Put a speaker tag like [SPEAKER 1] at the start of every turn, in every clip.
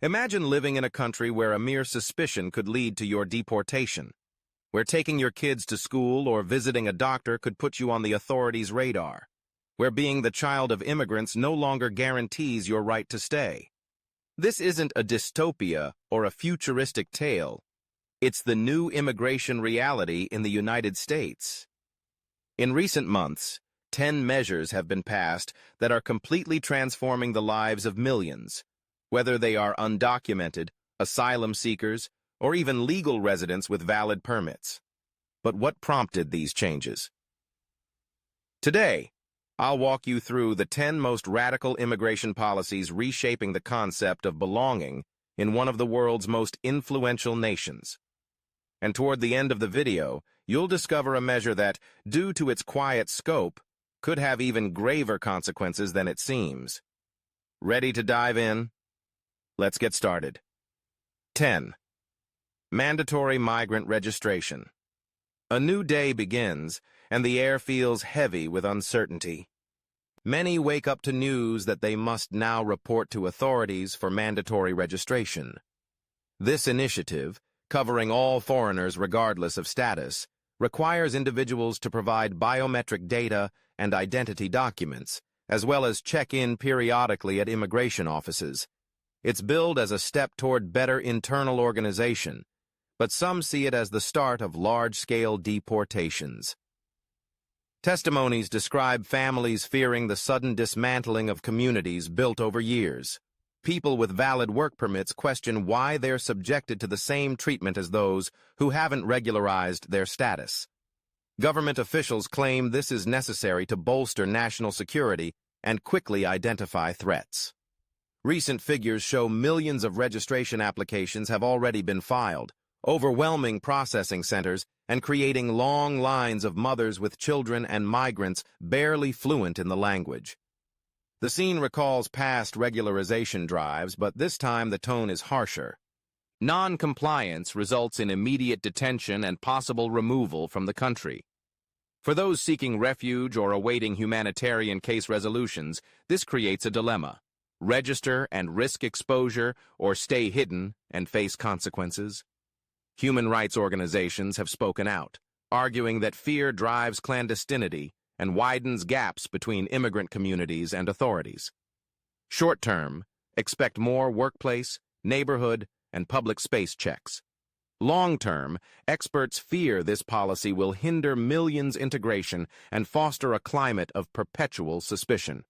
[SPEAKER 1] Imagine living in a country where a mere suspicion could lead to your deportation, where taking your kids to school or visiting a doctor could put you on the authorities' radar, where being the child of immigrants no longer guarantees your right to stay. This isn't a dystopia or a futuristic tale. It's the new immigration reality in the United States. In recent months, 10 measures have been passed that are completely transforming the lives of millions, whether they are undocumented, asylum seekers, or even legal residents with valid permits. But what prompted these changes? Today, I'll walk you through the 10 most radical immigration policies reshaping the concept of belonging in one of the world's most influential nations. And toward the end of the video, you'll discover a measure that, due to its quiet scope, could have even graver consequences than it seems. Ready to dive in? Let's get started. 10. Mandatory migrant registration. A new day begins, and the air feels heavy with uncertainty. Many wake up to news that they must now report to authorities for mandatory registration. This initiative, covering all foreigners regardless of status, requires individuals to provide biometric data and identity documents, as well as check in periodically at immigration offices. It's billed as a step toward better internal organization, but some see it as the start of large-scale deportations. Testimonies describe families fearing the sudden dismantling of communities built over years. People with valid work permits question why they're subjected to the same treatment as those who haven't regularized their status. Government officials claim this is necessary to bolster national security and quickly identify threats. Recent figures show millions of registration applications have already been filed, overwhelming processing centers and creating long lines of mothers with children and migrants barely fluent in the language. The scene recalls past regularization drives, but this time the tone is harsher. Non-compliance results in immediate detention and possible removal from the country. For those seeking refuge or awaiting humanitarian case resolutions, this creates a dilemma. Register and risk exposure, or stay hidden and face consequences. Human rights organizations have spoken out, arguing that fear drives clandestinity and widens gaps between immigrant communities and authorities. Short-term, expect more workplace, neighborhood, and public space checks. Long-term, experts fear this policy will hinder millions' integration and foster a climate of perpetual suspicion.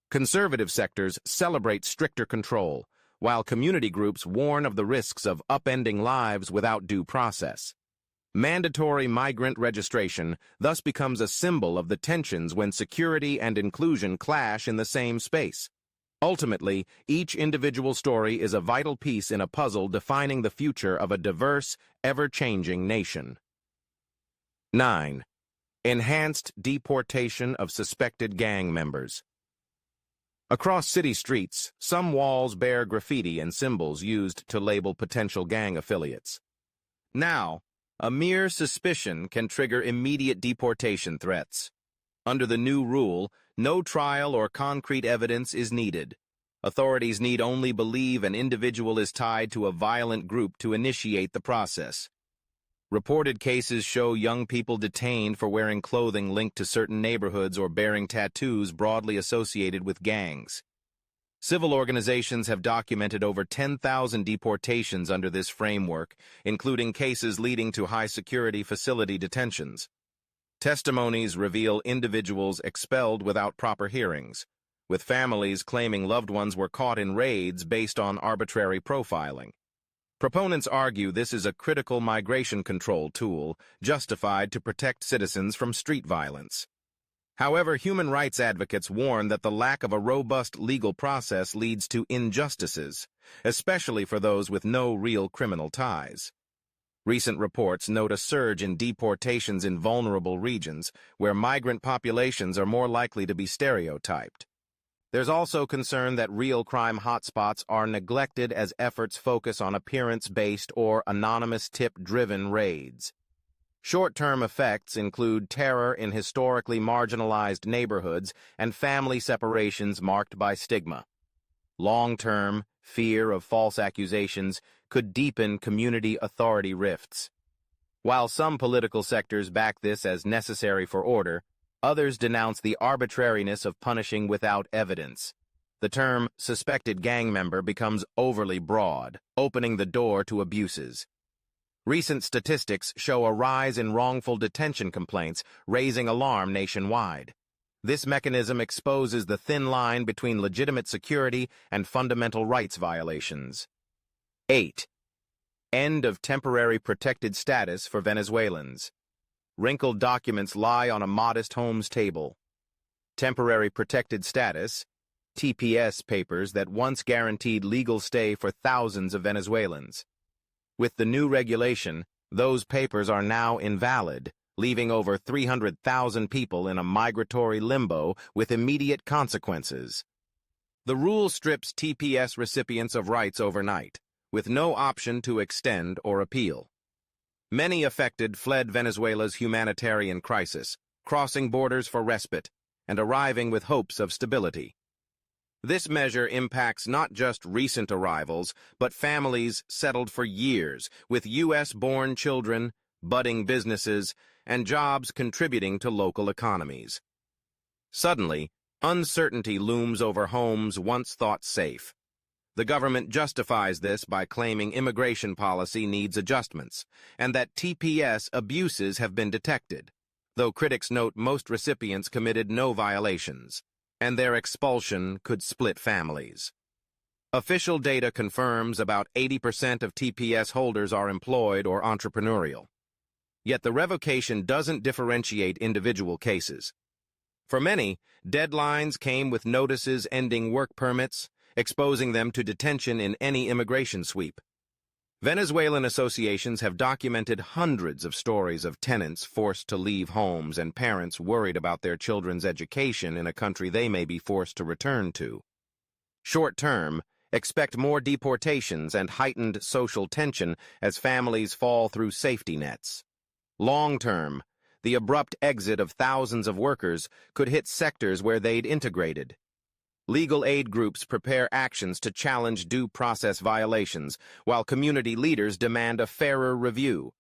[SPEAKER 1] Conservative sectors celebrate stricter control, while community groups warn of the risks of upending lives without due process. Mandatory migrant registration thus becomes a symbol of the tensions when security and inclusion clash in the same space. Ultimately, each individual story is a vital piece in a puzzle defining the future of a diverse, ever-changing nation. 9. Enhanced deportation of suspected gang members. Across city streets, some walls bear graffiti and symbols used to label potential gang affiliates. Now, a mere suspicion can trigger immediate deportation threats. Under the new rule, no trial or concrete evidence is needed. Authorities need only believe an individual is tied to a violent group to initiate the process. Reported cases show young people detained for wearing clothing linked to certain neighborhoods or bearing tattoos broadly associated with gangs. Civil organizations have documented over 10,000 deportations under this framework, including cases leading to high-security facility detentions. Testimonies reveal individuals expelled without proper hearings, with families claiming loved ones were caught in raids based on arbitrary profiling. Proponents argue this is a critical migration control tool justified to protect citizens from street violence. However, human rights advocates warn that the lack of a robust legal process leads to injustices, especially for those with no real criminal ties. Recent reports note a surge in deportations in vulnerable regions, where migrant populations are more likely to be stereotyped. There's also concern that real crime hotspots are neglected as efforts focus on appearance-based or anonymous tip-driven raids. Short-term effects include terror in historically marginalized neighborhoods and family separations marked by stigma. Long-term, fear of false accusations could deepen community authority rifts. While some political sectors back this as necessary for order, others denounce the arbitrariness of punishing without evidence. The term suspected gang member becomes overly broad, opening the door to abuses. Recent statistics show a rise in wrongful detention complaints, raising alarm nationwide. This mechanism exposes the thin line between legitimate security and fundamental rights violations. 8. End of temporary protected status for Venezuelans. Wrinkled documents lie on a modest home's table. Temporary protected status, TPS papers that once guaranteed legal stay for thousands of Venezuelans. With the new regulation, those papers are now invalid, leaving over 300,000 people in a migratory limbo with immediate consequences. The rule strips TPS recipients of rights overnight, with no option to extend or appeal. Many affected fled Venezuela's humanitarian crisis, crossing borders for respite, and arriving with hopes of stability. This measure impacts not just recent arrivals, but families settled for years, with U.S.-born children, budding businesses, and jobs contributing to local economies. Suddenly, uncertainty looms over homes once thought safe. The government justifies this by claiming immigration policy needs adjustments, and that TPS abuses have been detected, though critics note most recipients committed no violations, and their expulsion could split families. Official data confirms about 80% of TPS holders are employed or entrepreneurial. Yet the revocation doesn't differentiate individual cases. For many, deadlines came with notices ending work permits, exposing them to detention in any immigration sweep. Venezuelan associations have documented hundreds of stories of tenants forced to leave homes and parents worried about their children's education in a country they may be forced to return to. Short-term, expect more deportations and heightened social tension as families fall through safety nets. Long-term, the abrupt exit of thousands of workers could hit sectors where they'd integrated. Legal aid groups prepare actions to challenge due process violations, while community leaders demand a fairer review.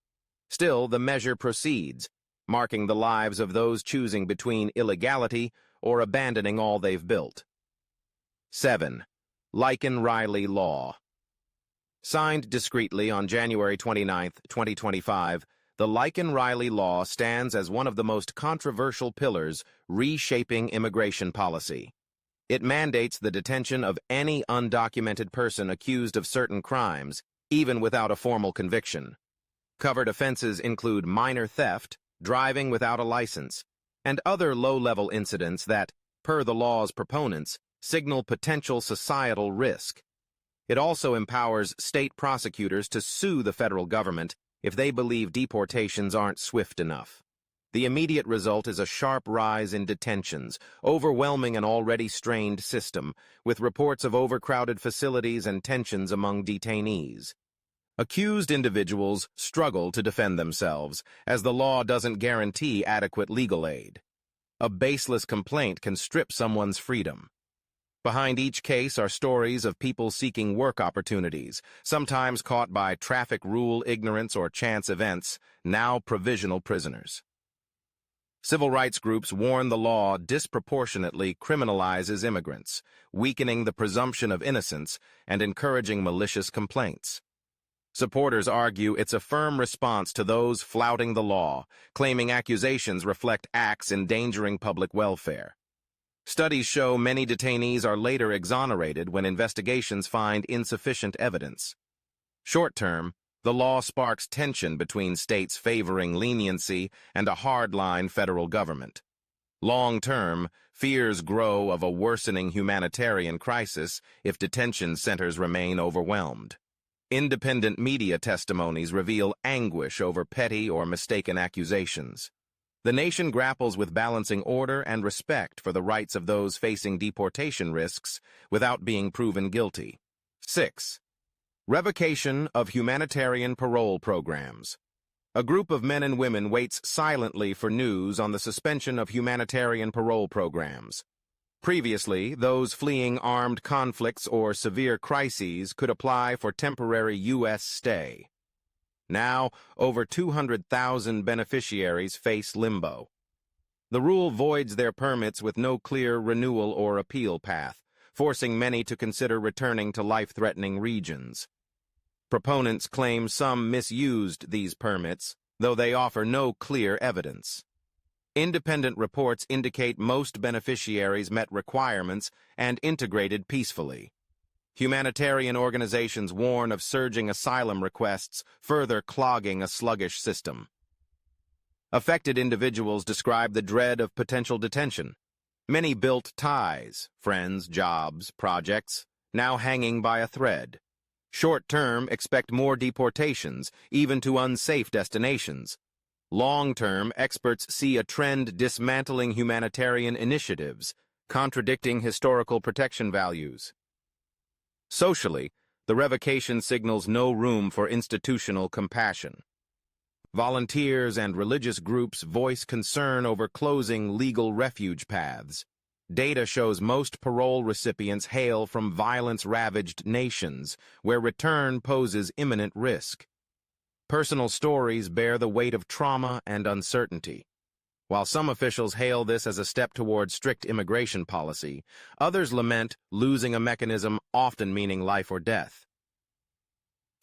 [SPEAKER 1] Still, the measure proceeds, marking the lives of those choosing between illegality or abandoning all they've built. 7. Lyken-Riley Law. Signed discreetly on January 29, 2025, the Lyken-Riley Law stands as one of the most controversial pillars reshaping immigration policy. It mandates the detention of any undocumented person accused of certain crimes, even without a formal conviction. Covered offenses include minor theft, driving without a license, and other low-level incidents that, per the law's proponents, signal potential societal risk. It also empowers state prosecutors to sue the federal government if they believe deportations aren't swift enough. The immediate result is a sharp rise in detentions, overwhelming an already strained system, with reports of overcrowded facilities and tensions among detainees. Accused individuals struggle to defend themselves, as the law doesn't guarantee adequate legal aid. A baseless complaint can strip someone's freedom. Behind each case are stories of people seeking work opportunities, sometimes caught by traffic rule ignorance or chance events, now provisional prisoners. Civil rights groups warn the law disproportionately criminalizes immigrants, weakening the presumption of innocence and encouraging malicious complaints. Supporters argue it's a firm response to those flouting the law, claiming accusations reflect acts endangering public welfare. Studies show many detainees are later exonerated when investigations find insufficient evidence. Short-term, the law sparks tension between states favoring leniency and a hardline federal government. Long-term, fears grow of a worsening humanitarian crisis if detention centers remain overwhelmed. Independent media testimonies reveal anguish over petty or mistaken accusations. The nation grapples with balancing order and respect for the rights of those facing deportation risks without being proven guilty. 6. Revocation of humanitarian parole programs. A group of men and women waits silently for news on the suspension of humanitarian parole programs. Previously, those fleeing armed conflicts or severe crises could apply for temporary U.S. stay. Now, over 200,000 beneficiaries face limbo. The rule voids their permits with no clear renewal or appeal path, forcing many to consider returning to life-threatening regions. Proponents claim some misused these permits, though they offer no clear evidence. Independent reports indicate most beneficiaries met requirements and integrated peacefully. Humanitarian organizations warn of surging asylum requests, further clogging a sluggish system. Affected individuals describe the dread of potential detention. Many built ties, friends, jobs, projects, now hanging by a thread. Short-term expect more deportations, even to unsafe destinations. Long-term, experts see a trend dismantling humanitarian initiatives, contradicting historical protection values. Socially, the revocation signals no room for institutional compassion. Volunteers and religious groups voice concern over closing legal refuge paths. Data shows most parole recipients hail from violence-ravaged nations, where return poses imminent risk. Personal stories bear the weight of trauma and uncertainty. While some officials hail this as a step toward strict immigration policy, others lament losing a mechanism often meaning life or death.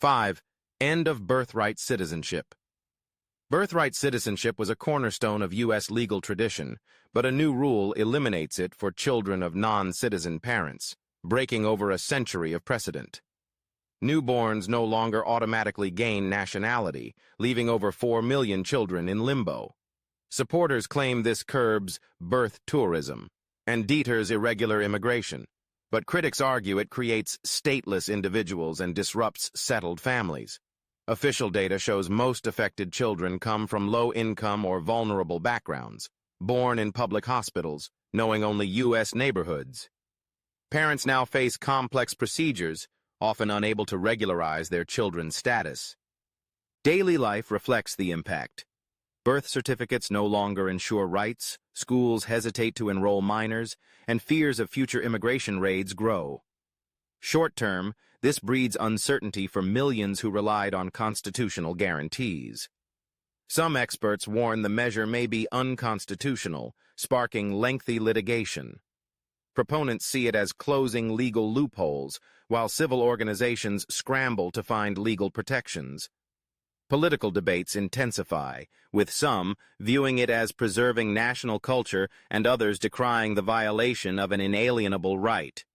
[SPEAKER 1] 5. End of birthright citizenship. Birthright citizenship was a cornerstone of U.S. legal tradition, but a new rule eliminates it for children of non-citizen parents, breaking over a century of precedent. Newborns no longer automatically gain nationality, leaving over 4 million children in limbo. Supporters claim this curbs birth tourism and deters irregular immigration, but critics argue it creates stateless individuals and disrupts settled families. Official data shows most affected children come from low-income or vulnerable backgrounds, born in public hospitals, knowing only U.S. neighborhoods. Parents now face complex procedures, often unable to regularize their children's status. Daily life reflects the impact. Birth certificates no longer ensure rights, schools hesitate to enroll minors, and fears of future immigration raids grow. Short-term, this breeds uncertainty for millions who relied on constitutional guarantees. Some experts warn the measure may be unconstitutional, sparking lengthy litigation. Proponents see it as closing legal loopholes, while civil organizations scramble to find legal protections. Political debates intensify, with some viewing it as preserving national culture and others decrying the violation of an inalienable right.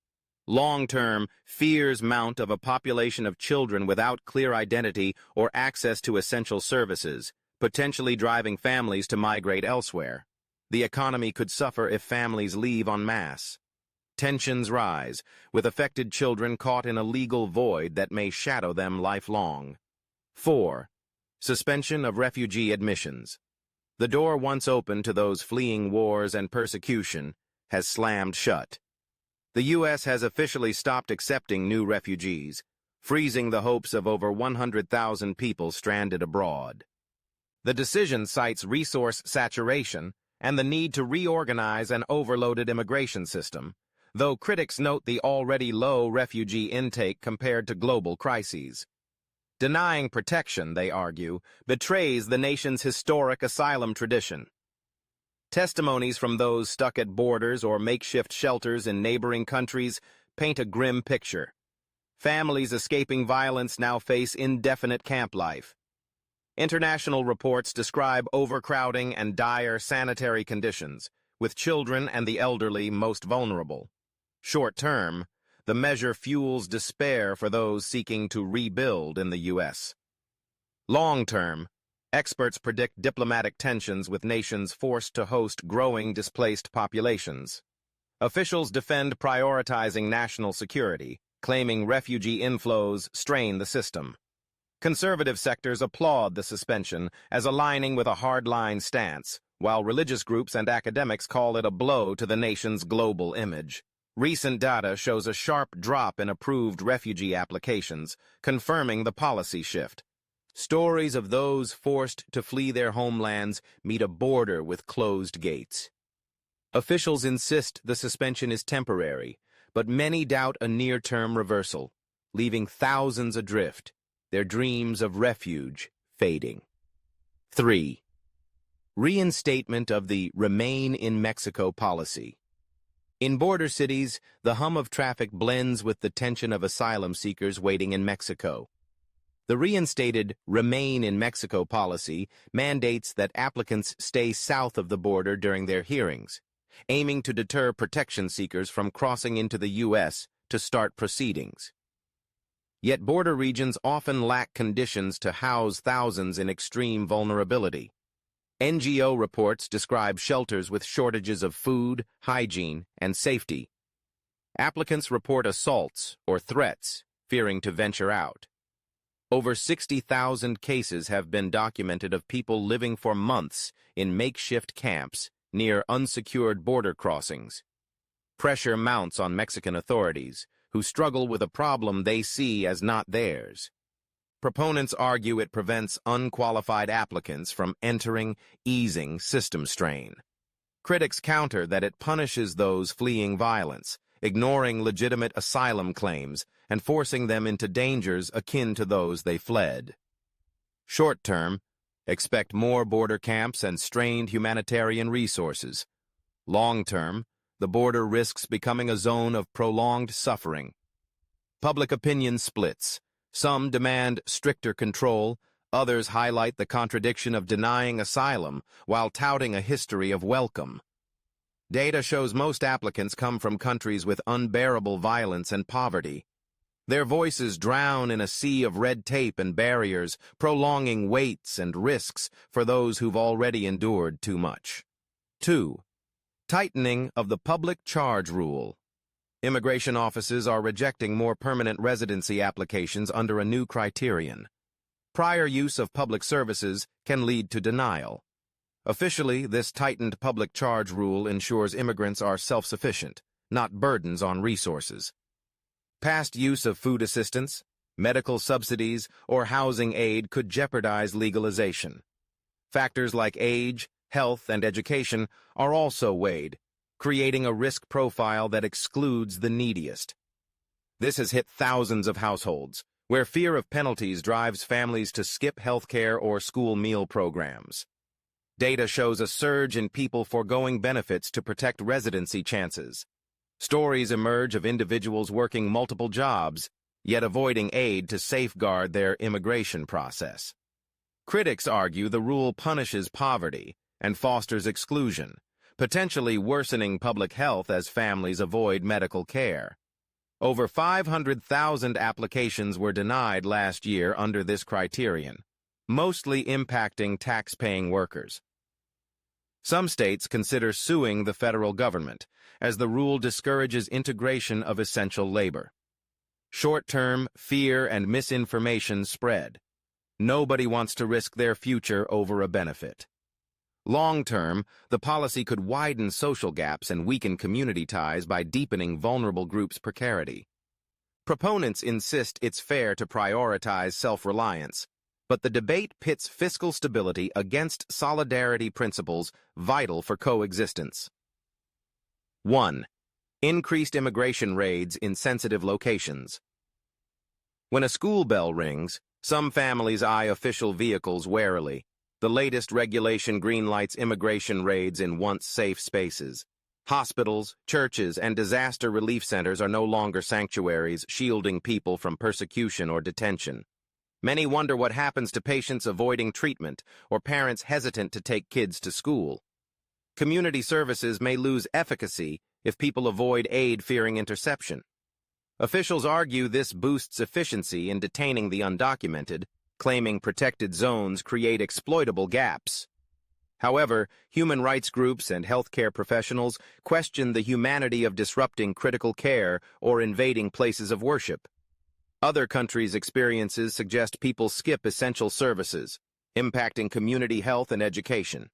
[SPEAKER 1] Long-term, fears mount of a population of children without clear identity or access to essential services, potentially driving families to migrate elsewhere. The economy could suffer if families leave en masse. Tensions rise, with affected children caught in a legal void that may shadow them lifelong. 4. Suspension of refugee admissions. The door once open to those fleeing wars and persecution has slammed shut. The U.S. has officially stopped accepting new refugees, freezing the hopes of over 100,000 people stranded abroad. The decision cites resource saturation and the need to reorganize an overloaded immigration system, though critics note the already low refugee intake compared to global crises. Denying protection, they argue, betrays the nation's historic asylum tradition. Testimonies from those stuck at borders or makeshift shelters in neighboring countries paint a grim picture. Families escaping violence now face indefinite camp life. International reports describe overcrowding and dire sanitary conditions, with children and the elderly most vulnerable. Short-term, the measure fuels despair for those seeking to rebuild in the U.S. Long-term, experts predict diplomatic tensions with nations forced to host growing displaced populations. Officials defend prioritizing national security, claiming refugee inflows strain the system. Conservative sectors applaud the suspension as aligning with a hardline stance, while religious groups and academics call it a blow to the nation's global image. Recent data shows a sharp drop in approved refugee applications, confirming the policy shift. Stories of those forced to flee their homelands meet a border with closed gates. Officials insist the suspension is temporary, but many doubt a near-term reversal, leaving thousands adrift, their dreams of refuge fading. 3. Reinstatement of the Remain in Mexico policy. In border cities, the hum of traffic blends with the tension of asylum seekers waiting in Mexico. The reinstated Remain in Mexico policy mandates that applicants stay south of the border during their hearings, aiming to deter protection seekers from crossing into the U.S. to start proceedings. Yet border regions often lack conditions to house thousands in extreme vulnerability. NGO reports describe shelters with shortages of food, hygiene, and safety. Applicants report assaults or threats, fearing to venture out. Over 60,000 cases have been documented of people living for months in makeshift camps near unsecured border crossings. Pressure mounts on Mexican authorities, who struggle with a problem they see as not theirs. Proponents argue it prevents unqualified applicants from entering, easing system strain. Critics counter that it punishes those fleeing violence, ignoring legitimate asylum claims and forcing them into dangers akin to those they fled. Short term, expect more border camps and strained humanitarian resources. Long term, the border risks becoming a zone of prolonged suffering. Public opinion splits. Some demand stricter control, others highlight the contradiction of denying asylum while touting a history of welcome. Data shows most applicants come from countries with unbearable violence and poverty. Their voices drown in a sea of red tape and barriers, prolonging waits and risks for those who've already endured too much. 2. Tightening of the public charge rule. Immigration offices are rejecting more permanent residency applications under a new criterion. Prior use of public services can lead to denial. Officially, this tightened public charge rule ensures immigrants are self-sufficient, not burdens on resources. Past use of food assistance, medical subsidies, or housing aid could jeopardize legalization. Factors like age, health, and education are also weighed, creating a risk profile that excludes the neediest. This has hit thousands of households, where fear of penalties drives families to skip healthcare or school meal programs. Data shows a surge in people foregoing benefits to protect residency chances. Stories emerge of individuals working multiple jobs, yet avoiding aid to safeguard their immigration process. Critics argue the rule punishes poverty and fosters exclusion, potentially worsening public health as families avoid medical care. Over 500,000 applications were denied last year under this criterion, mostly impacting tax-paying workers. Some states consider suing the federal government, as the rule discourages integration of essential labor. Short-term fear and misinformation spread. Nobody wants to risk their future over a benefit. Long-term, the policy could widen social gaps and weaken community ties by deepening vulnerable groups' precarity. Proponents insist it's fair to prioritize self-reliance, but the debate pits fiscal stability against solidarity principles vital for coexistence. 1. Increased immigration raids in sensitive locations. When a school bell rings, some families eye official vehicles warily. The latest regulation greenlights immigration raids in once safe spaces. Hospitals, churches, and disaster relief centers are no longer sanctuaries shielding people from persecution or detention. Many wonder what happens to patients avoiding treatment or parents hesitant to take kids to school. Community services may lose efficacy if people avoid aid fearing interception. Officials argue this boosts efficiency in detaining the undocumented, claiming protected zones create exploitable gaps. However, human rights groups and healthcare professionals question the humanity of disrupting critical care or invading places of worship. Other countries' experiences suggest people skip essential services, impacting community health and education.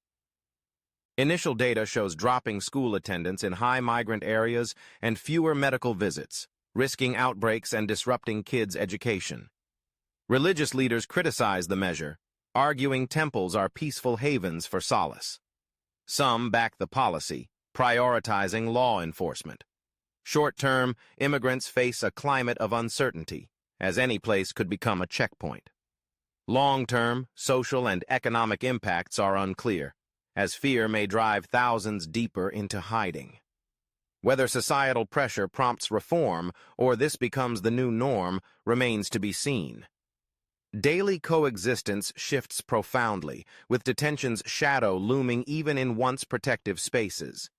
[SPEAKER 1] Initial data shows dropping school attendance in high migrant areas and fewer medical visits, risking outbreaks and disrupting kids' education. Religious leaders criticize the measure, arguing temples are peaceful havens for solace. Some back the policy, prioritizing law enforcement. Short-term, immigrants face a climate of uncertainty, as any place could become a checkpoint. Long-term, social and economic impacts are unclear, as fear may drive thousands deeper into hiding. Whether societal pressure prompts reform or this becomes the new norm remains to be seen. Daily coexistence shifts profoundly, with detention's shadow looming even in once protective spaces.